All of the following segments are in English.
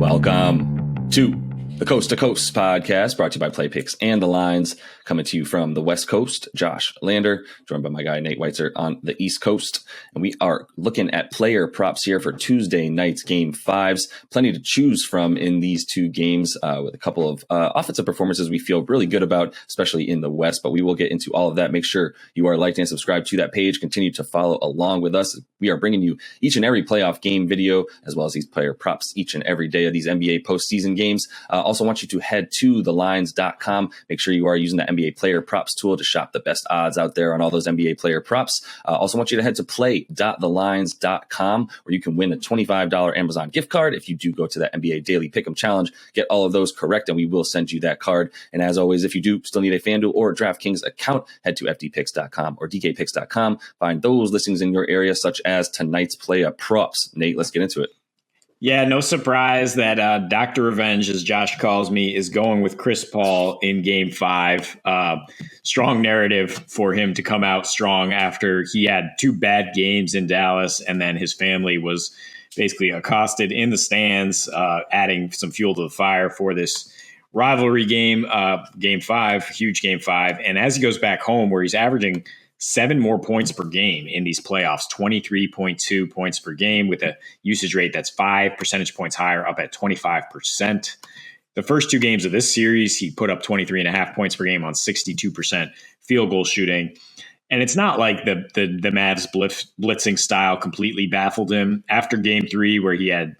Welcome to the Coast to Coast podcast, brought to you by Play Picks and the Lines, coming to you from the West Coast. Josh Lander, joined by my guy Nate Weitzer on the East Coast. And we are looking at player props here for Tuesday night's Game 5s. Plenty to choose from in these two games with a couple of offensive performances we feel really good about, especially in the West. But we will get into all of that. Make sure you are liked and subscribed to that page. Continue to follow along with us. We are bringing you each and every playoff game video, as well as these player props each and every day of these NBA postseason games. Also want you to head to thelines.com. Make sure you are using the NBA player props tool to shop the best odds out there on all those NBA player props. Also want you to head to play.thelines.com, where you can win a $25 Amazon gift card if you do go to that NBA Daily Pick'em Challenge. Get all of those correct, and we will send you that card. And as always, if you do still need a FanDuel or DraftKings account, head to fdpicks.com or dkpicks.com. Find those listings in your area, such as tonight's player props. Nate, let's get into it. Yeah, no surprise that Dr. Revenge, as Josh calls me, is going with Chris Paul in Game 5. Strong narrative for him to come out strong after he had two bad games in Dallas, and then his family was basically accosted in the stands, adding some fuel to the fire for this rivalry game, Game 5, huge Game 5. And as he goes back home, where he's averaging 7 more points per game in these playoffs, 23.2 points per game with a usage rate that's 5 percentage points higher, up at 25%. The first two games of this series, he put up 23.5 points per game on 62% field goal shooting. And it's not like the Mavs blitzing style completely baffled him. After Game 3, where he had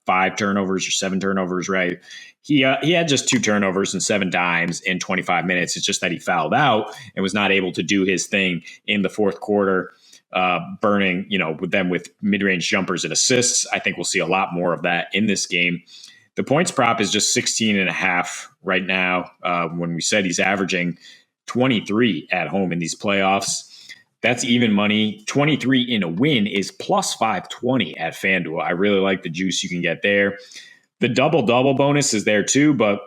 5 turnovers or 7 turnovers, right? He had just 2 turnovers and 7 dimes in 25 minutes. It's just that he fouled out and was not able to do his thing in the fourth quarter, burning, with mid-range jumpers and assists. I think we'll see a lot more of that in this game. The points prop is just 16.5 right now. When we said he's averaging 23 at home in these playoffs, that's even money. 23 in a win is plus 520 at FanDuel. I really like the juice you can get there. The double-double bonus is there too, but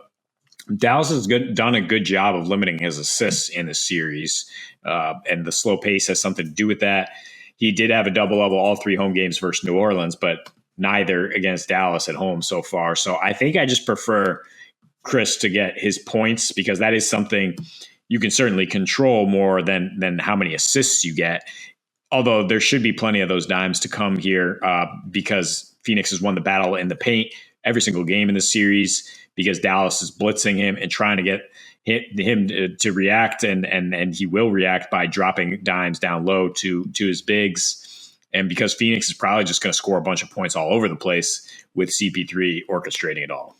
Dallas has done a good job of limiting his assists in the series, and the slow pace has something to do with that. He did have a double-double all 3 home games versus New Orleans, but neither against Dallas at home so far. So I think I just prefer Chris to get his points, because that is something you can certainly control more than how many assists you get. Although there should be plenty of those dimes to come here, because Phoenix has won the battle in the paint every single game in the series, because Dallas is blitzing him and trying to get him to react, and he will react by dropping dimes down low to his bigs. And because Phoenix is probably just going to score a bunch of points all over the place with CP3 orchestrating it all.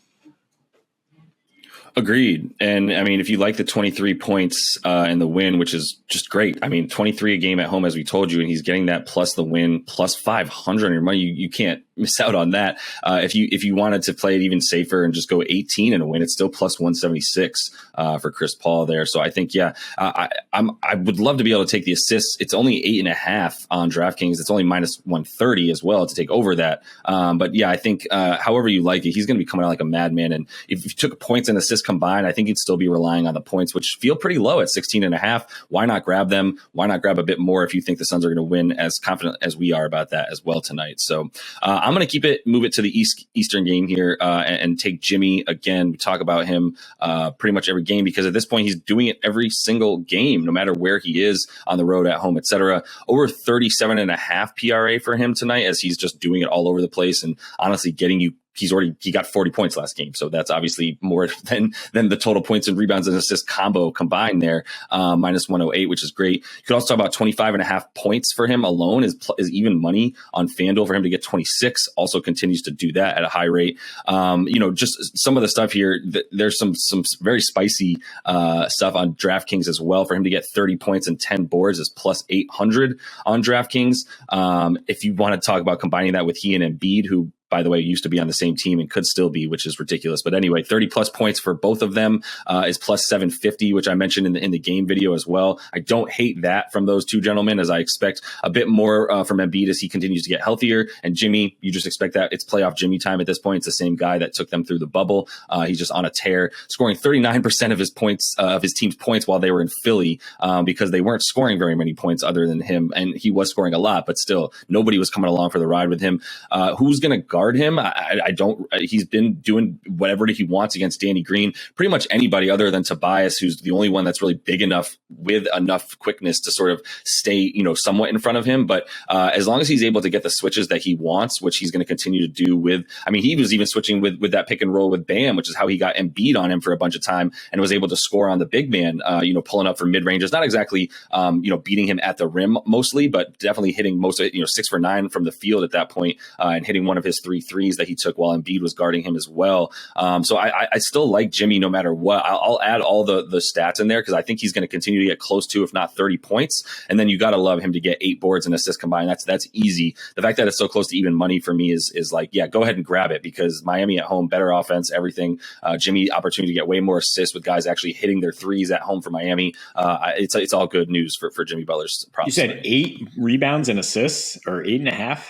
Agreed. And I mean, if you like the 23 points and the win, which is just great. I mean, 23 a game at home, as we told you, and he's getting that plus the win, plus 500 on your money. You can't miss out on that. If you wanted to play it even safer and just go 18 and a win, it's still plus 176 for Chris Paul there. So I think, I would love to be able to take the assists. It's only 8.5 on DraftKings. It's only minus 130 as well to take over that. But yeah, I think however you like it, he's going to be coming out like a madman. And if you took points and assists combined, I think you'd still be relying on the points, which feel pretty low at 16.5. Why not grab them? Why not grab a bit more if you think the Suns are going to win, as confident as we are about that as well tonight? So I'm going to move it to the Eastern game here and take Jimmy again. We talk about him pretty much every game, because at this point he's doing it every single game, no matter where he is on the road, at home, etc. Over 37.5 PRA for him tonight, as he's just doing it all over the place and honestly getting you. He got 40 points last game. So that's obviously more than the total points and rebounds and assists combo combined there, minus 108, which is great. You could also talk about 25.5 points for him alone is even money on FanDuel for him to get 26. Also continues to do that at a high rate. Just some of the stuff here, there's some very spicy stuff on DraftKings as well. For him to get 30 points and 10 boards is plus 800 on DraftKings. If you want to talk about combining that with he and Embiid, who, by the way, used to be on the same team and could still be, which is ridiculous. But anyway, 30 plus points for both of them is plus 750, which I mentioned in the game video as well. I don't hate that from those two gentlemen, as I expect a bit more from Embiid as he continues to get healthier. And Jimmy, you just expect that. It's playoff Jimmy time at this point. It's the same guy that took them through the bubble. He's just on a tear, scoring 39% of his points, of his team's points while they were in Philly, because they weren't scoring very many points other than him. And he was scoring a lot, but still nobody was coming along for the ride with him. Who's going to guard guard him. I don't. He's been doing whatever he wants against Danny Green. Pretty much anybody other than Tobias, who's the only one that's really big enough with enough quickness to sort of stay, somewhat in front of him. But as long as he's able to get the switches that he wants, which he's going to continue to do he was even switching with that pick and roll with Bam, which is how he got Embiid on him for a bunch of time and was able to score on the big man, pulling up for mid ranges, not exactly, beating him at the rim mostly, but definitely hitting most of it, 6 for 9 from the field at that point, and hitting one of his 3 threes that he took while Embiid was guarding him as well. So I still like Jimmy no matter what. I'll add all the stats in there because I think he's going to continue to get close to, if not 30 points. And then you got to love him to get 8 boards and assists combined. That's easy. The fact that it's so close to even money for me is like, yeah, go ahead and grab it because Miami at home, better offense, everything. Jimmy opportunity to get way more assists with guys actually hitting their threes at home for Miami. It's all good news for Jimmy Butler's props. You said 8 rebounds and assists or 8.5?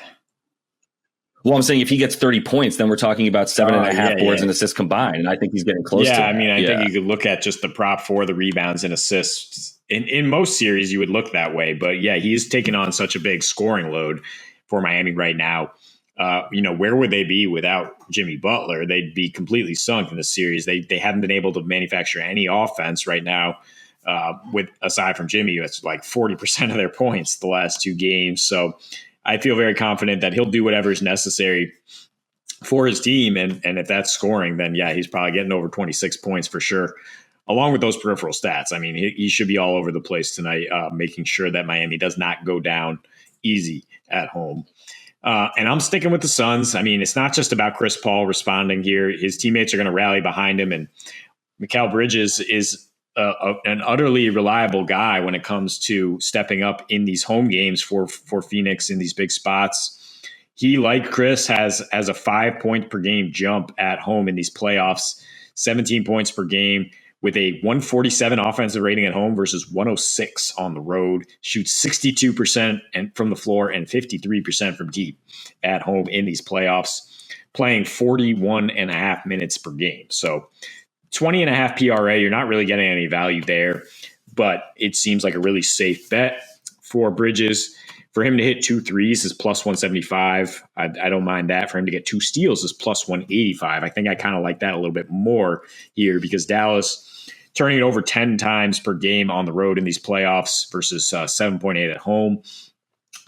Well, I'm saying if he gets 30 points, then we're talking about 7.5 boards and assists combined. And I think he's getting close to that. I think you could look at just the prop for the rebounds and assists. In most series, you would look that way. But yeah, he's taking on such a big scoring load for Miami right now. Where would they be without Jimmy Butler? They'd be completely sunk in the series. They haven't been able to manufacture any offense right now. Aside from Jimmy, it's like 40% of their points the last 2 games. So I feel very confident that he'll do whatever is necessary for his team. And if that's scoring, then yeah, he's probably getting over 26 points for sure, along with those peripheral stats. I mean, he should be all over the place tonight, making sure that Miami does not go down easy at home. And I'm sticking with the Suns. I mean, it's not just about Chris Paul responding here. His teammates are going to rally behind him. And Mikal Bridges is an utterly reliable guy when it comes to stepping up in these home games for Phoenix in these big spots. He, like Chris, has a 5 point per game jump at home in these playoffs, 17 points per game with a 147 offensive rating at home versus 106 on the road, shoots 62% from the floor and 53% from deep at home in these playoffs, playing 41.5 minutes per game. So 20.5 PRA, you're not really getting any value there, but it seems like a really safe bet for Bridges. For him to hit 2 threes is plus 175. I don't mind that. For him to get 2 steals is plus 185. I think I kind of like that a little bit more here because Dallas turning it over 10 times per game on the road in these playoffs versus 7.8 at home.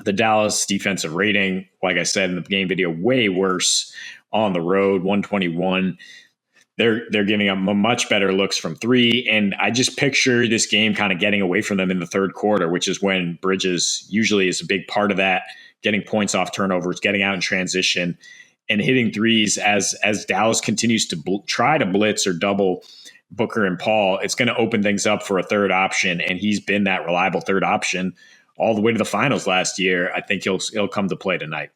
The Dallas defensive rating, like I said in the game video, way worse on the road, 121. They're giving up much better looks from 3. And I just picture this game kind of getting away from them in the third quarter, which is when Bridges usually is a big part of that, getting points off turnovers, getting out in transition, and hitting threes as Dallas continues to try to blitz or double Booker and Paul. It's going to open things up for a third option. And he's been that reliable third option all the way to the finals last year. I think he'll come to play tonight.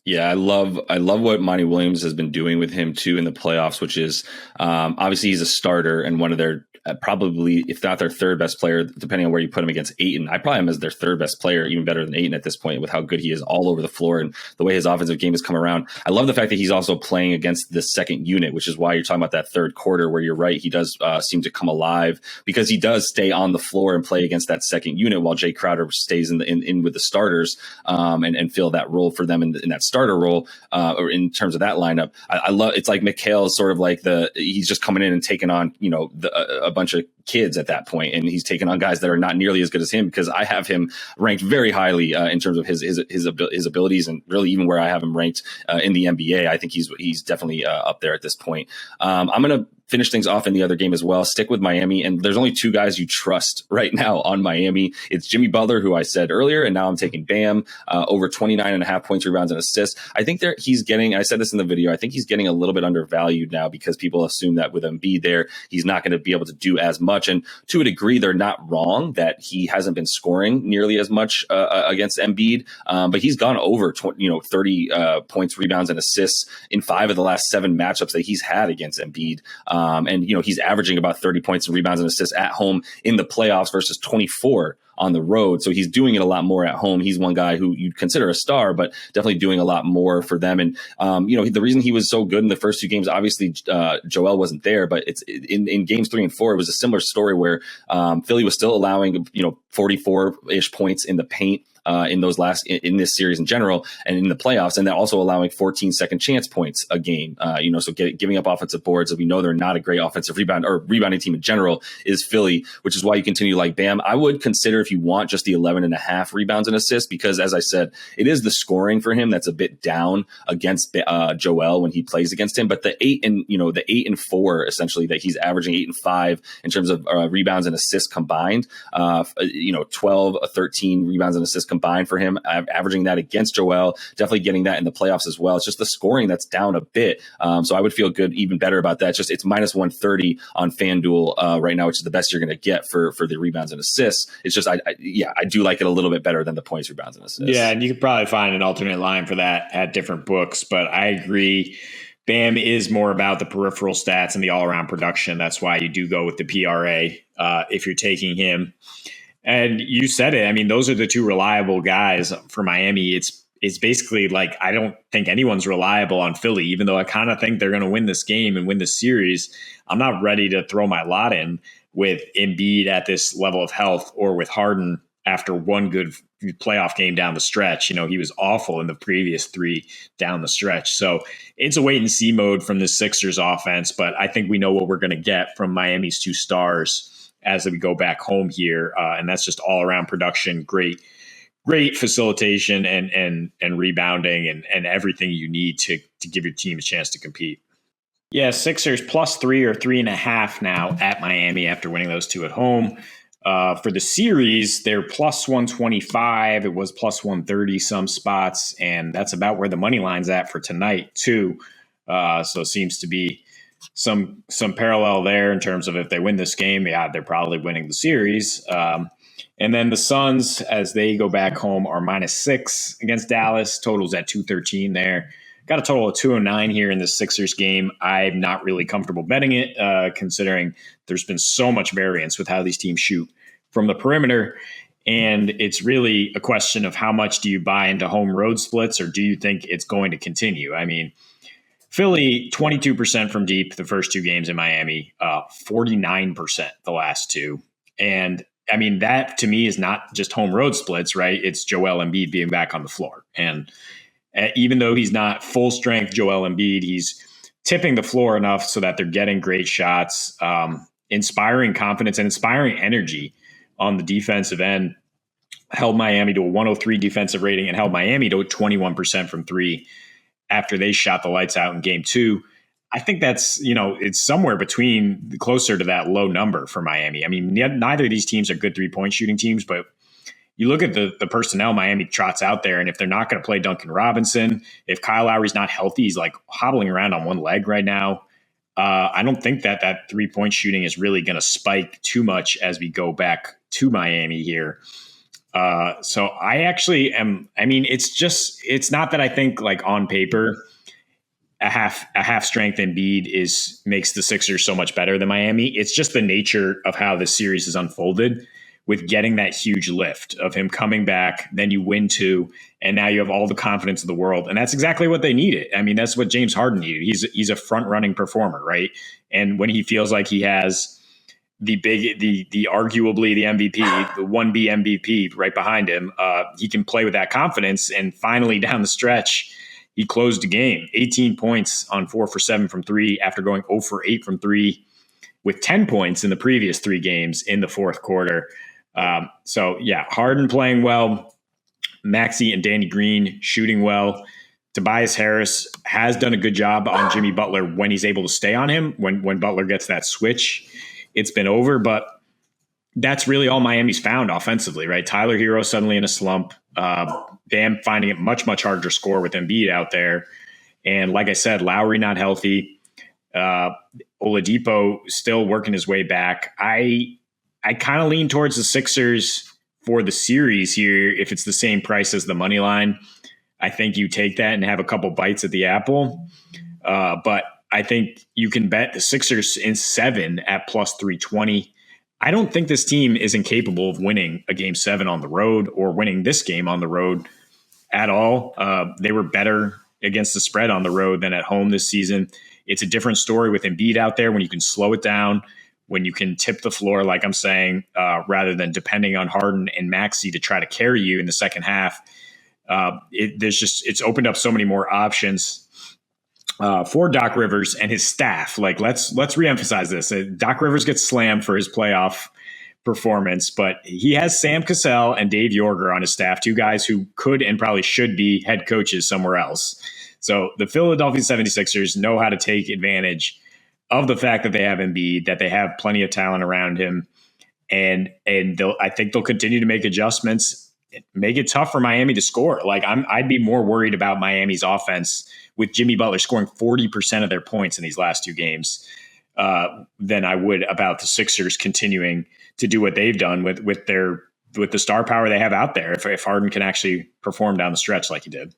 Yeah, I love what Monty Williams has been doing with him too in the playoffs, which is obviously he's a starter and one of their probably, if not their third best player, depending on where you put him against Ayton. I probably have him as their third best player, even better than Ayton at this point with how good he is all over the floor and the way his offensive game has come around. I love the fact that he's also playing against the second unit, which is why you're talking about that third quarter where you're right. He does seem to come alive because he does stay on the floor and play against that second unit while Jay Crowder stays in with the starters and fill that role for them in that starter role or in terms of that lineup. I love, it's like Mikal is sort of like he's just coming in and taking on, a bunch of kids at that point, and he's taking on guys that are not nearly as good as him because I have him ranked very highly in terms of his abilities and really even where I have him ranked in the NBA. I think he's definitely up there at this point. I'm going to finish things off in the other game as well. Stick with Miami. And there's only 2 guys you trust right now on Miami. It's Jimmy Butler, who I said earlier, and now I'm taking Bam over 29.5 points, rebounds, and assists. I think he's getting, I said this in the video, I think he's getting a little bit undervalued now because people assume that with Embiid there, he's not going to be able to do as much. And to a degree, they're not wrong that he hasn't been scoring nearly as much against Embiid. But he's gone over 30 points, rebounds, and assists in 5 of the last 7 matchups that he's had against Embiid. And he's averaging about 30 points and rebounds and assists at home in the playoffs versus 24 on the road. So he's doing it a lot more at home. He's one guy who you'd consider a star, but definitely doing a lot more for them. And, the reason he was so good in the first 2 games, obviously Joel wasn't there, but it's in games 3 and 4, it was a similar story where Philly was still allowing, 44-ish points in the paint in those in this series in general and in the playoffs, and they're also allowing 14 second chance points a game. So giving up offensive boards, and we know they're not a great offensive rebounding team in general is Philly, which is why you continue to like Bam. I would consider, if you want, just the 11.5 rebounds and assists, because as I said, it is the scoring for him that's a bit down against Joel when he plays against him. But the 8 and 4 essentially that he's averaging, 8 and 5 in terms of rebounds and assists combined. 12, 13 rebounds and assists combined for him, averaging that against Joel, definitely getting that in the playoffs as well. It's just the scoring that's down a bit. So I would feel even better about that. It's minus 130 on FanDuel right now, which is the best you're going to get for the rebounds and assists. It's just, I do like it a little bit better than the points, rebounds, and assists. Yeah, and you could probably find an alternate line for that at different books, but I agree. Bam is more about the peripheral stats and the all-around production. That's why you do go with the PRA if you're taking him. And you said it. I mean, those are the two reliable guys for Miami. It's basically like, I don't think anyone's reliable on Philly, even though I kind of think they're going to win this game and win this series. I'm not ready to throw my lot in with Embiid at this level of health or with Harden after one good playoff game down the stretch. He was awful in the previous 3 down the stretch. So it's a wait and see mode from the Sixers offense, but I think we know what we're going to get from Miami's 2 stars as we go back home here. And that's just all around production, great facilitation and rebounding and everything you need to give your team a chance to compete. Yeah, Sixers +3 or 3.5 now at Miami after winning those 2 at home. For the series, they're +125. It was +130 some spots, and that's about where the money line's at for tonight too. So it seems to be some parallel there in terms of if they win this game, they're probably winning the series. And then the Suns, as they go back home, are -6 against Dallas. Totals at 213 there. Got a total of 209 here in the Sixers game. I'm not really comfortable betting it, considering there's been so much variance with how these teams shoot from the perimeter. And it's really a question of how much do you buy into home road splits, or do you think it's going to continue? I mean, Philly, 22% from deep the first 2 games in Miami, 49% the last 2. And I mean, that to me is not just home road splits, right? It's Joel Embiid being back on the floor. And even though he's not full strength Joel Embiid, he's tipping the floor enough so that they're getting great shots, inspiring confidence and inspiring energy on the defensive end. Held Miami to a 103 defensive rating and held Miami to 21% from 3 after they shot the lights out in game 2. I think that's, it's somewhere between closer to that low number for Miami. I mean, neither of these teams are good 3-point shooting teams, but you look at the personnel Miami trots out there, and if they're not going to play Duncan Robinson, if Kyle Lowry's not healthy, he's like hobbling around on one leg right now. I don't think that 3-point shooting is really going to spike too much as we go back to Miami here. So I actually am. I mean, it's not that I think like on paper a half strength Embiid makes the Sixers so much better than Miami. It's just the nature of how this series is unfolded, with getting that huge lift of him coming back, then you win 2, and now you have all the confidence in the world. And that's exactly what they needed. I mean, that's what James Harden needed. He's a front-running performer, right? And when he feels like he has the arguably the MVP, the 1B MVP right behind him, he can play with that confidence. And finally down the stretch, he closed the game. 18 points on 4 for 7 from 3 after going 0 for 8 from 3 with 10 points in the previous 3 games in the fourth quarter. So yeah, Harden playing well, Maxey and Danny Green shooting well. Tobias Harris has done a good job on Jimmy Butler when he's able to stay on him. When Butler gets that switch, it's been over, but that's really all Miami's found offensively, right? Tyler Hero suddenly in a slump. Bam finding it much, much harder to score with Embiid out there. And like I said, Lowry not healthy. Oladipo still working his way back. I kind of lean towards the Sixers for the series here. If it's the same price as the money line, I think you take that and have a couple bites at the apple. But I think you can bet the Sixers in 7 at +320. I don't think this team is incapable of winning a game 7 on the road or winning this game on the road at all. They were better against the spread on the road than at home this season. It's a different story with Embiid out there when you can slow it down, when you can tip the floor, like I'm saying, rather than depending on Harden and Maxey to try to carry you in the second half. It's opened up so many more options for Doc Rivers and his staff. Like, let's reemphasize this. Doc Rivers gets slammed for his playoff performance, but he has Sam Cassell and Dave Yorger on his staff, two guys who could and probably should be head coaches somewhere else. So the Philadelphia 76ers know how to take advantage of the fact that they have Embiid, that they have plenty of talent around him, and I think they'll continue to make adjustments, make it tough for Miami to score. Like, I'd be more worried about Miami's offense with Jimmy Butler scoring 40% of their points in these last two games than I would about the Sixers continuing to do what they've done with the star power they have out there. If Harden can actually perform down the stretch like he did.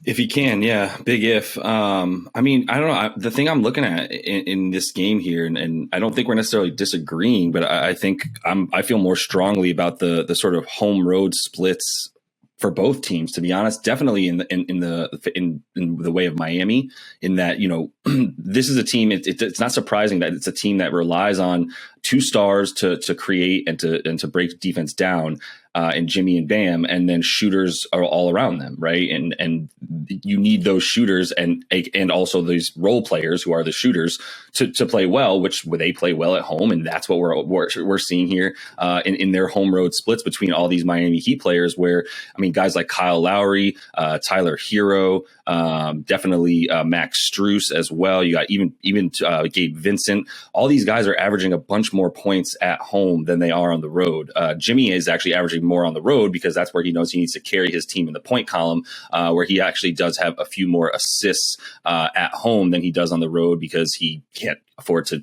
If he can, yeah, big if. I mean, I don't know. The thing I'm looking at in this game here, and I don't think we're necessarily disagreeing, but I think I feel more strongly about the sort of home road splits for both teams, to be honest. Definitely in the way of Miami, in that, you know, this is a team. It's not surprising that it's a team that relies on two stars to create and to break defense down. And Jimmy and Bam, and then shooters are all around them, right? And you need those shooters and also these role players who are the shooters to play well, which they play well at home, and that's what we're seeing here in their home road splits between all these Miami Heat players. Where, I mean, guys like Kyle Lowry, Tyler Hero, definitely Max Strus as well. You got even Gabe Vincent. All these guys are averaging a bunch more points at home than they are on the road. Jimmy is actually averaging more on the road because that's where he knows he needs to carry his team in the point column, where he actually does have a few more assists at home than he does on the road, because he can't afford to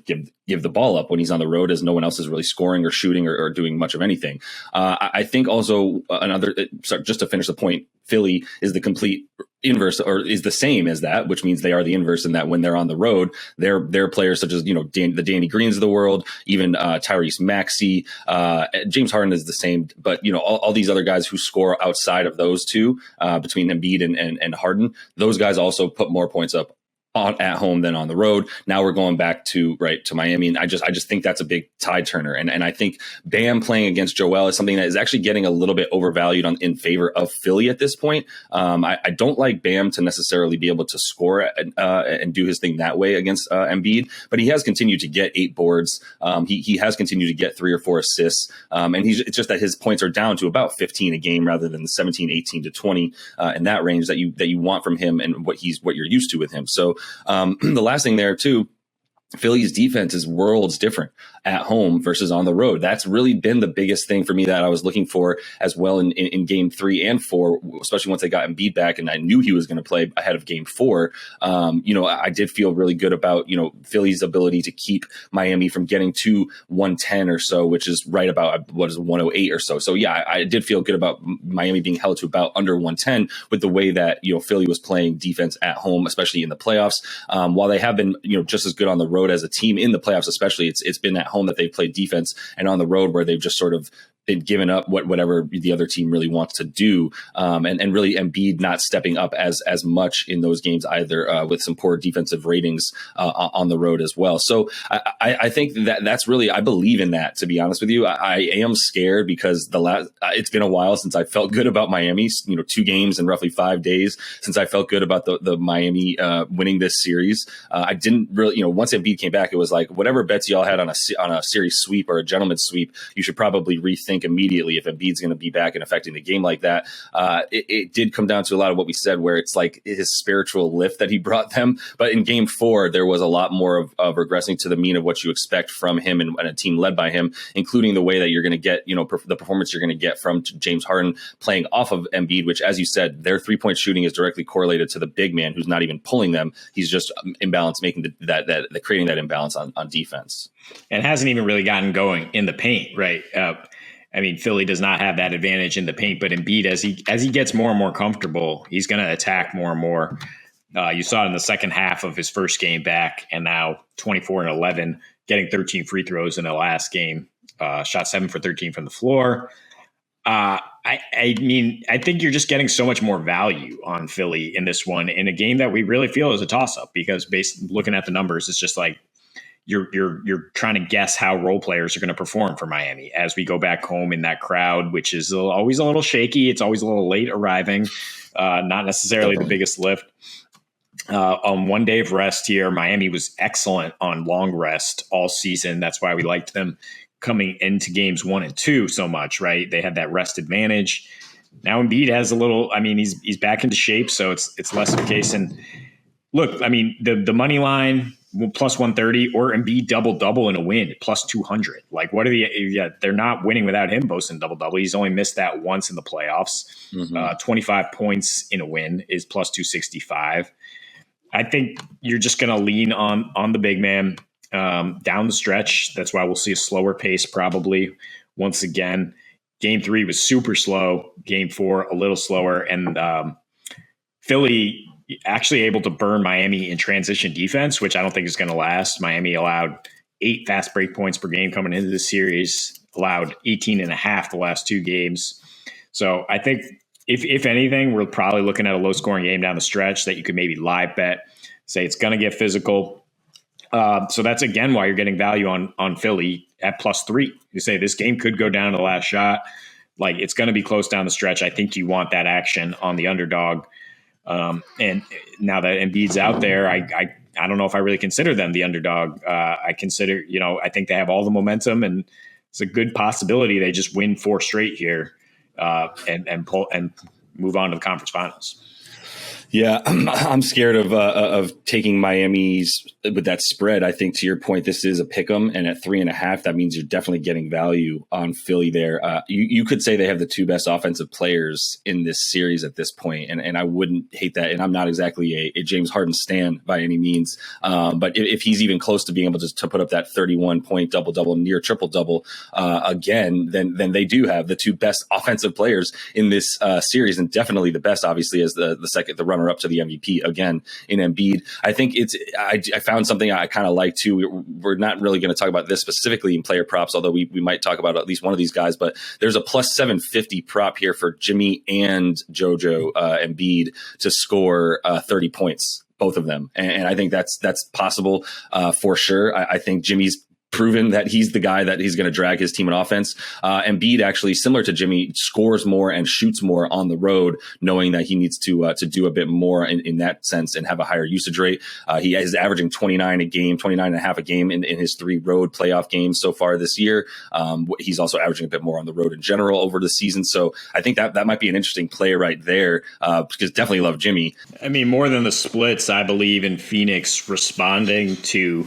give the ball up when he's on the road, as no one else is really scoring or shooting or doing much of anything. I think also just to finish the point, Philly is the complete inverse, or is the same as that, which means they are the inverse in that when they're on the road, they're players such as, you know, the Danny Greens of the world, even Tyrese Maxey, James Harden is the same, but, you know, all these other guys who score outside of those two, between Embiid and Harden, those guys also put more points up at home than on the road. Now we're going back to Miami, and I just think that's a big tide turner, and I think Bam playing against Joel is something that is actually getting a little bit overvalued in favor of Philly at this point. I don't like Bam to necessarily be able to score and do his thing that way against Embiid, but he has continued to get 8 boards. He has continued to get 3 or 4 assists, and it's just that his points are down to about 15 a game rather than the 17, 18 to 20 in that range that you want from him and what you're used to with him. So the last thing there too, Philly's defense is worlds different at home versus on the road. That's really been the biggest thing for me that I was looking for as well in game 3 and 4, especially once they got Embiid back and I knew he was going to play ahead of game 4. You know, I did feel really good about, you know, Philly's ability to keep Miami from getting to 110 or so, which is right about 108 or so. So yeah, I did feel good about Miami being held to about under 110 with the way that, you know, Philly was playing defense at home, especially in the playoffs. While they have been, you know, just as good on the road as a team in the playoffs, especially it's been at home that they've played defense, and on the road where they've just sort of been given up whatever the other team really wants to do, and really Embiid not stepping up as much in those games either, with some poor defensive ratings on the road as well. So I think that's really, I believe in that, to be honest with you. I am scared because it's been a while since I felt good about Miami. You know, 2 games in roughly 5 days since I felt good about the Miami winning this series. I didn't really, you know, once Embiid came back, it was like whatever bets y'all had on a series sweep or a gentleman's sweep, you should probably rethink immediately if Embiid's going to be back and affecting the game like that. It did come down to a lot of what we said, where it's like his spiritual lift that he brought them. But in game 4, there was a lot more of regressing to the mean of what you expect from him and a team led by him, including the way that you're going to get, you know, the performance you're going to get from James Harden playing off of Embiid, which, as you said, their 3-point shooting is directly correlated to the big man who's not even pulling them. He's just imbalanced, making creating that imbalance on defense. And hasn't even really gotten going in the paint, right? I mean, Philly does not have that advantage in the paint, but Embiid, as he gets more and more comfortable, he's going to attack more and more. You saw it in the second half of his first game back, and now 24 and 11, getting 13 free throws in the last game. Shot 7 for 13 from the floor. I mean, I think you're just getting so much more value on Philly in this one, in a game that we really feel is a toss-up, because looking at the numbers, it's just like, you're trying to guess how role players are going to perform for Miami as we go back home in that crowd, which is always a little shaky. It's always a little late arriving, not necessarily the biggest lift. On 1 day of rest here, Miami was excellent on long rest all season. That's why we liked them coming into games 1 and 2 so much, right? They had that rest advantage. Now Embiid has a little, I mean, he's back into shape, so it's less of a case. And look, I mean, the money line plus 130 or Embiid double in a win plus 200. Like, what are they're not winning without him boasting double. He's only missed that once in the playoffs. 25 points in a win is plus 265. I think you're just going to lean on the big man down the stretch. That's why we'll see a slower pace probably once again. Game 3 was super slow. Game 4 a little slower, and Philly actually able to burn Miami in transition defense, which I don't think is going to last. Miami allowed 8 fast break points per game coming into this series, allowed 18.5 the last 2 games. So I think if anything, we're probably looking at a low scoring game down the stretch that you could maybe live bet, say it's going to get physical. So that's again why you're getting value on Philly at plus 3. You say this game could go down to the last shot. Like, it's going to be close down the stretch. I think you want that action on the underdog. And now that Embiid's out there, I don't know if I really consider them the underdog. I consider, I think they have all the momentum, and it's a good possibility they just win 4 straight here and move on to the conference finals. Yeah, I'm scared of taking Miami's with that spread. I think, to your point, this is a pick 'em, and at 3.5, that means you're definitely getting value on Philly there. You could say they have the 2 best offensive players in this series at this point, and I wouldn't hate that. And I'm not exactly a James Harden stan by any means, but if he's even close to being able to put up that 31-point double-double, near triple-double again, then they do have the 2 best offensive players in this series, and definitely the best, obviously, as the runner up to the MVP again in Embiid. I think I found something I kind of like too. We're not really going to talk about this specifically in player props, although we might talk about at least one of these guys, but there's a plus 750 prop here for Jimmy and JoJo Embiid to score 30 points, both of them. And I think that's possible for sure. I think Jimmy's proven that he's the guy that he's going to drag his team in offense. Embiid, actually, similar to Jimmy, scores more and shoots more on the road, knowing that he needs to do a bit more in that sense and have a higher usage rate. He is averaging 29 and a half a game in his 3 road playoff games so far this year. He's also averaging a bit more on the road in general over the season. So I think that might be an interesting play right there, because definitely love Jimmy. I mean, more than the splits, I believe in Phoenix responding to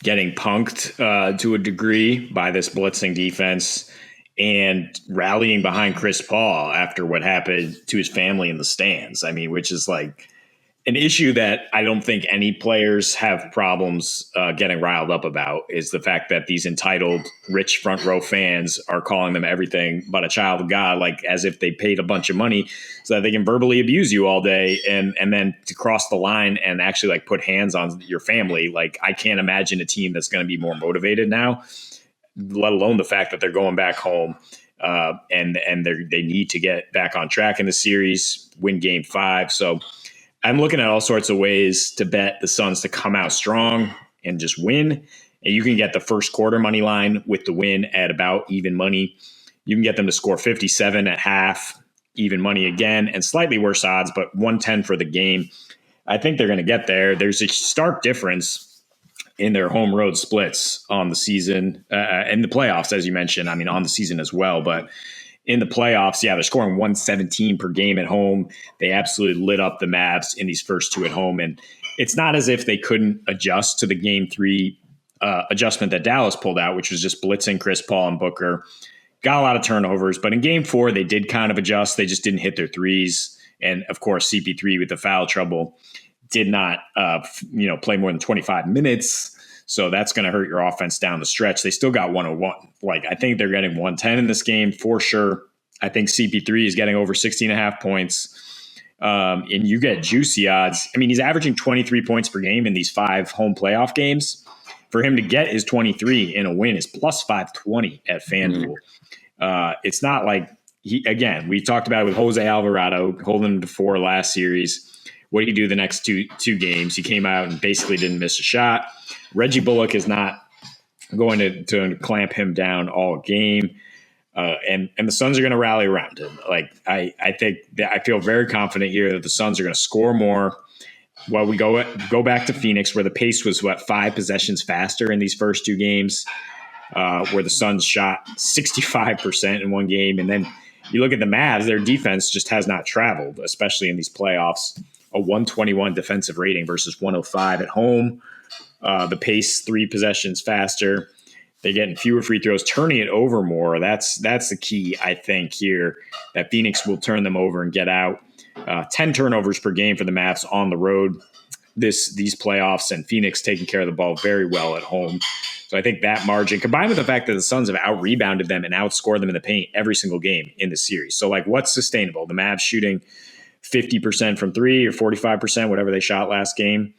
getting punked to a degree by this blitzing defense and rallying behind Chris Paul after what happened to his family in the stands. I mean, which is like an issue that I don't think any players have problems getting riled up about, is the fact that these entitled rich front row fans are calling them everything but a child of God, like as if they paid a bunch of money so that they can verbally abuse you all day and then to cross the line and actually like put hands on your family. Like, I can't imagine a team that's going to be more motivated now, let alone the fact that they're going back home and they need to get back on track in the series, win game 5. So I'm looking at all sorts of ways to bet the Suns to come out strong and just win. And you can get the first quarter money line with the win at about even money. You can get them to score 57 at half, even money again, and slightly worse odds, but 110 for the game. I think they're going to get there. There's a stark difference in their home road splits on the season and the playoffs, as you mentioned. I mean, on the season as well, but in the playoffs, yeah, they're scoring 117 per game at home. They absolutely lit up the Mavs in these first 2 at home. And it's not as if they couldn't adjust to the game 3 adjustment that Dallas pulled out, which was just blitzing Chris Paul and Booker. Got a lot of turnovers, but in game 4, they did kind of adjust. They just didn't hit their threes. And of course, CP3 with the foul trouble did not play more than 25 minutes. So that's going to hurt your offense down the stretch. They still got 101. Like, I think they're getting 110 in this game for sure. I think CP3 is getting over 16.5 points. And you get juicy odds. I mean, he's averaging 23 points per game in these 5 home playoff games. For him to get his 23 in a win is plus 520 at FanDuel. It's not like we talked about it with Jose Alvarado, holding him to 4 last series. what do you do the next two games? He came out and basically didn't miss a shot. Reggie Bullock is not going to clamp him down all game. And the Suns are going to rally around him. Like I think that I feel very confident here that the Suns are going to score more. Well, we go back to Phoenix, where the pace was 5 possessions faster in these first two games, where the Suns shot 65% in one game, and then you look at the Mavs; their defense just has not traveled, especially in these playoffs. A 121 defensive rating versus 105 at home. The pace 3 possessions faster. They're getting fewer free throws, turning it over more. That's the key, I think, here, that Phoenix will turn them over and get out. 10 turnovers per game for the Mavs on the road these playoffs, and Phoenix taking care of the ball very well at home. So I think that margin, combined with the fact that the Suns have out-rebounded them and outscored them in the paint every single game in the series. So, like, what's sustainable? The Mavs shooting 50% from 3 or 45%, whatever they shot last game,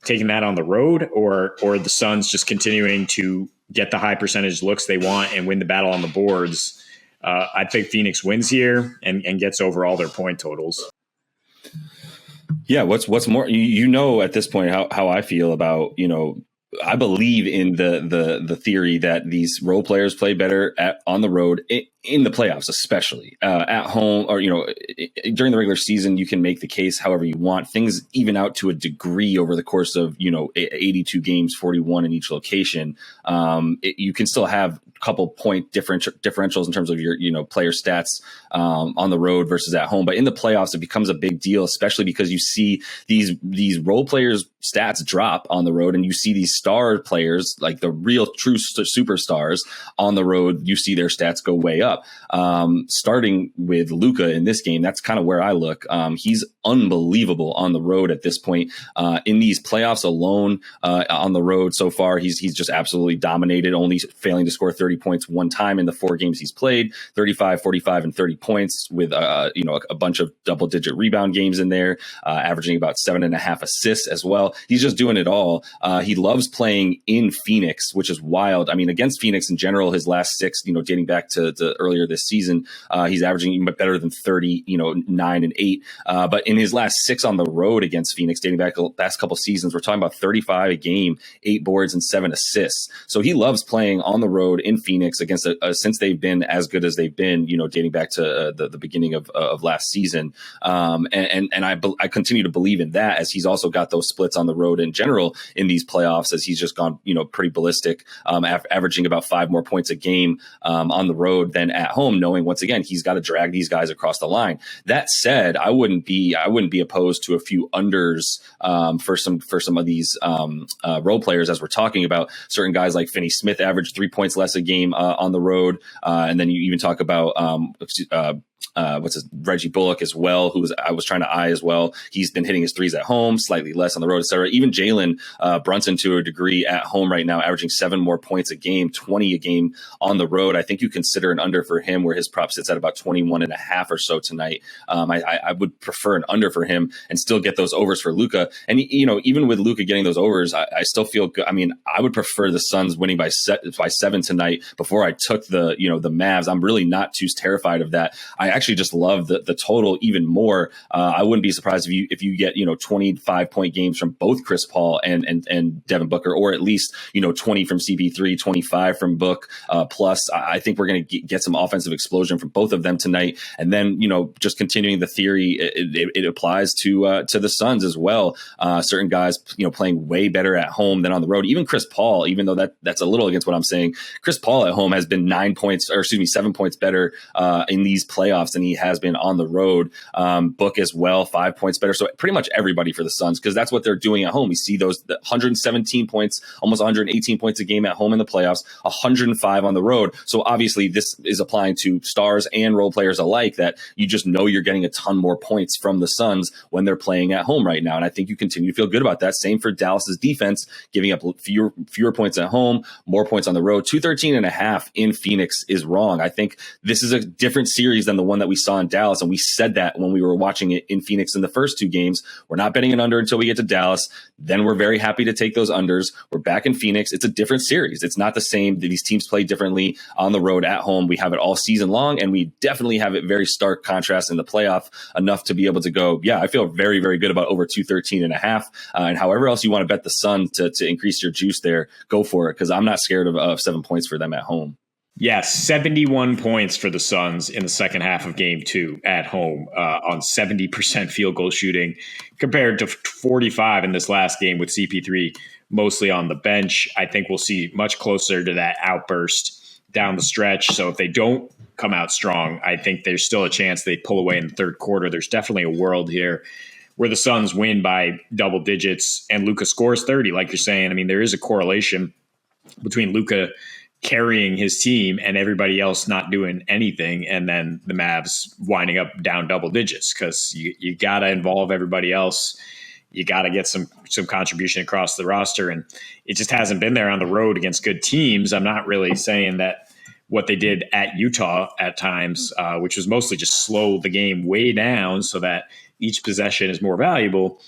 taking that on the road, or the Suns just continuing to get the high percentage looks they want and win the battle on the boards. I think Phoenix wins here and gets over all their point totals. Yeah, what's more, at this point how I feel about, I believe in the theory that these role players play better on the road in the playoffs, especially at home, or during the regular season. You can make the case however you want. Things even out to a degree over the course of 82 games, 41 in each location. You can still have a couple point differentials in terms of your player stats on the road versus at home. But in the playoffs, it becomes a big deal, especially because you see these role players' stats drop on the road, and you see these star players, like the real true superstars, on the road. You see their stats go way up. Starting with Luka in this game, that's kind of where I look. He's unbelievable on the road at this point. In these playoffs alone, on the road so far, he's just absolutely dominated, only failing to score 30 points one time in the 4 games he's played. 35, 45, and 30 points with a bunch of double-digit rebound games in there, averaging about 7.5 assists as well. He's just doing it all. He loves playing in Phoenix, which is wild. I mean, against Phoenix in general, his last 6, dating back to earlier this season, he's averaging even better than 30, 9 and 8. But in his last 6 on the road against Phoenix, dating back the last couple seasons, we're talking about 35 a game, 8 boards and 7 assists. So he loves playing on the road in Phoenix against since they've been as good as they've been, dating back to the beginning of last season. And I continue to believe in that, as he's also got those splits on the road in general in these playoffs, as he's just gone, pretty ballistic, averaging about 5 more points a game on the road than at home, knowing once again he's got to drag these guys across the line. That said, I wouldn't be opposed to a few unders for some of these role players, as we're talking about. Certain guys like Finney Smith averaged 3 points less a game on the road, and then you even talk about Reggie Bullock as well, I was trying to eye as well. He's been hitting his threes at home, slightly less on the road, etc. Even Jalen Brunson, to a degree, at home right now, averaging 7 more points a game, 20 a game on the road. I think you consider an under for him, where his prop sits at about 21.5 or so tonight. I would prefer an under for him and still get those overs for Luka. And even with Luka getting those overs, I still feel good. I mean, I would prefer the Suns winning by 7 tonight before I took the Mavs. I'm really not too terrified of that. I actually just love the total even more. I wouldn't be surprised if you get 25 point games from both Chris Paul and Devin Booker, or at least 20 from CP3, 25 from Book. Plus, I think we're going to get some offensive explosion from both of them tonight. And then just continuing the theory, it applies to the Suns as well. Certain guys playing way better at home than on the road. Even Chris Paul, even though that's a little against what I'm saying, Chris Paul at home has been 7 points better in these playoffs than he has been on the road. Book as well, 5 points better. So pretty much everybody for the Suns, because that's what they're doing at home. We see those 117 points, almost 118 points a game at home in the playoffs, 105 on the road. So obviously this is applying to stars and role players alike, that you just know you're getting a ton more points from the Suns when they're playing at home right now. And I think you continue to feel good about that. Same for Dallas's defense, giving up fewer points at home, more points on the road. 213.5 in Phoenix is wrong. I think this is a different series than the one that we saw in Dallas. And we said that when we were watching it in Phoenix in the first two games. We're not betting an under until we get to Dallas. Then we're very happy to take those unders. We're back in Phoenix. It's a different series. It's not the same. These teams play differently on the road, at home. We have it all season long, and we definitely have it very stark contrast in the playoff, enough to be able to go, yeah, I feel very, very good about over 213.5. And however else you want to bet the Sun to increase your juice there, go for it, because I'm not scared of 7 points for them at home. Yes, 71 points for the Suns in the second half of game 2 at home on 70% field goal shooting, compared to 45 in this last game with CP3 mostly on the bench. I think we'll see much closer to that outburst down the stretch. So if they don't come out strong, I think there's still a chance they pull away in the third quarter. There's definitely a world here where the Suns win by double digits and Luka scores 30, like you're saying. I mean, there is a correlation between Luka carrying his team and everybody else not doing anything, and then the Mavs winding up down double digits, because you got to involve everybody else. You got to get some contribution across the roster, and it just hasn't been there on the road against good teams. I'm not really saying that what they did at Utah at times, which was mostly just slow the game way down so that each possession is more valuable.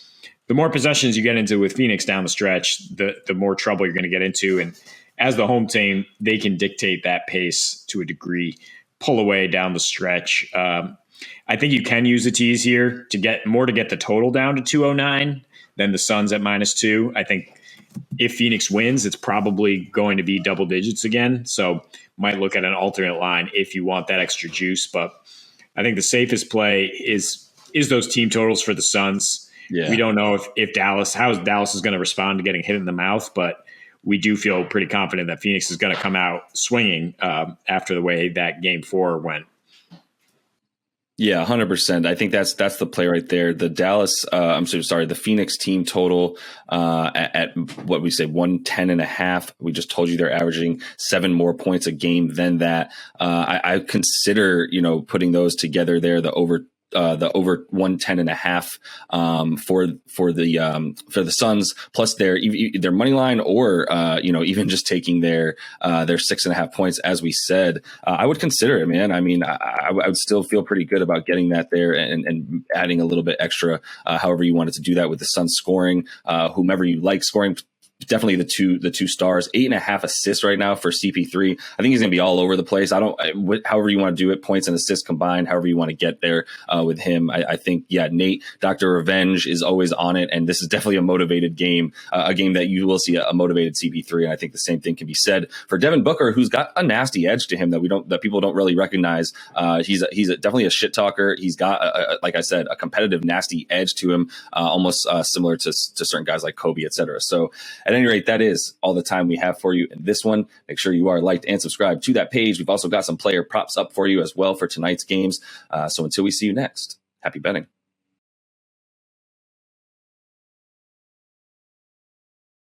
The more possessions you get into with Phoenix down the stretch, the more trouble you're going to get into. And as the home team, they can dictate that pace to a degree, pull away down the stretch. I think you can use a tease here to get the total down to 209 than the Suns at -2. I think if Phoenix wins, it's probably going to be double digits again. So might look at an alternate line if you want that extra juice. But I think the safest play is those team totals for the Suns. Yeah. We don't know if Dallas is going to respond to getting hit in the mouth, but we do feel pretty confident that Phoenix is going to come out swinging after the way that game 4 went. Yeah, 100%. I think that's the play right there. The the Phoenix team total at what we say 110.5. We just told you they're averaging 7 more points a game than that. I consider, putting those together there, the over 110.5 for the Suns, plus their money line, or even just taking their 6.5 points, as we said. I would consider it, man. I mean, I would still feel pretty good about getting that there and adding a little bit extra, however you wanted to do that with the Suns scoring, whomever you like scoring. Definitely the two stars, 8.5 assists right now for CP3. I think he's going to be all over the place. However you want to do it, points and assists combined, however you want to get there with him. I think, Nate, Dr. Revenge is always on it. And this is definitely a motivated game, a game that you will see a motivated CP3. And I think the same thing can be said for Devin Booker, who's got a nasty edge to him that people don't really recognize. He's definitely a shit talker. He's got, like I said, a competitive, nasty edge to him, almost similar to certain guys like Kobe, et cetera. So, at any rate, that is all the time we have for you in this one. Make sure you are liked and subscribed to that page. We've also got some player props up for you as well for tonight's games. So until we see you next, happy betting.